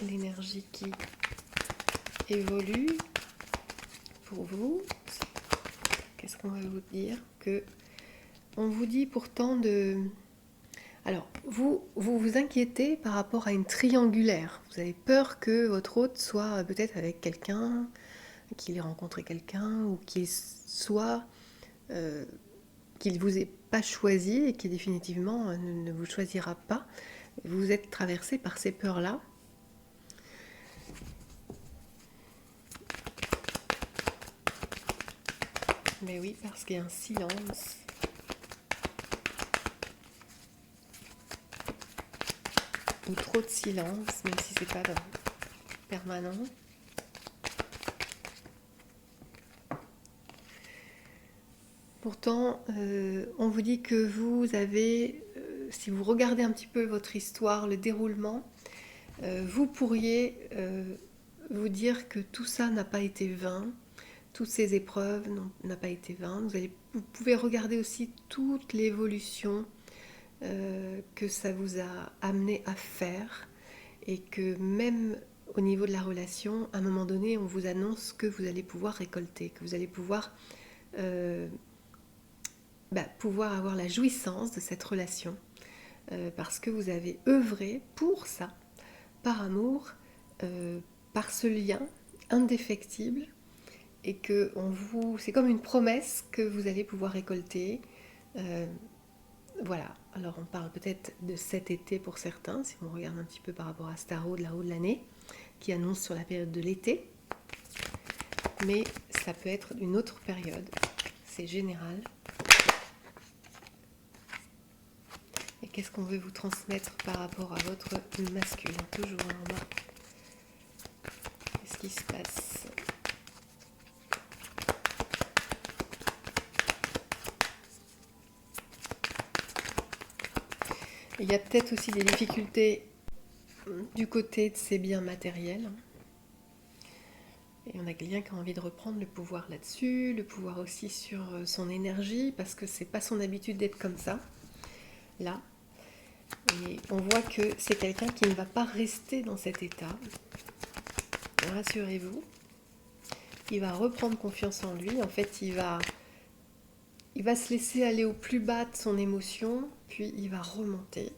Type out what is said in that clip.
l'énergie qui évolue pour vous. Qu'est-ce qu'on va vous dire? On vous dit pourtant de... Alors, vous inquiétez par rapport à une triangulaire. Vous avez peur que votre hôte soit peut-être avec quelqu'un, qu'il ait rencontré quelqu'un, ou qu'il ne vous ait pas choisi et qui définitivement ne vous choisira pas. Vous êtes traversé par ces peurs-là. Mais oui, parce qu'il y a un silence. Ou trop de silence, même si c'est pas permanent. Pourtant, on vous dit que vous avez, si vous regardez un petit peu votre histoire, le déroulement, vous pourriez vous dire que tout ça n'a pas été vain, toutes ces épreuves n'ont pas été vaines. Vous pouvez regarder aussi toute l'évolution que ça vous a amené à faire, et que même au niveau de la relation, à un moment donné, on vous annonce que vous allez pouvoir récolter, que vous allez pouvoir avoir la jouissance de cette relation, parce que vous avez œuvré pour ça, par amour, par ce lien indéfectible, et que c'est comme une promesse que vous allez pouvoir récolter. Voilà, alors on parle peut-être de cet été pour certains, si on regarde un petit peu par rapport à Starro de la haut de l'année, qui annonce sur la période de l'été, mais ça peut être une autre période, c'est général. Et qu'est-ce qu'on veut vous transmettre par rapport à votre masculin? Toujours en bas. Qu'est-ce qui se passe? Il y a peut-être aussi des difficultés du côté de ses biens matériels. Et on a quelqu'un qui a envie de reprendre le pouvoir là-dessus, le pouvoir aussi sur son énergie, parce que c'est pas son habitude d'être comme ça, là. Et on voit que c'est quelqu'un qui ne va pas rester dans cet état. Rassurez-vous. Il va reprendre confiance en lui. En fait, il va se laisser aller au plus bas de son émotion, puis il va remonter.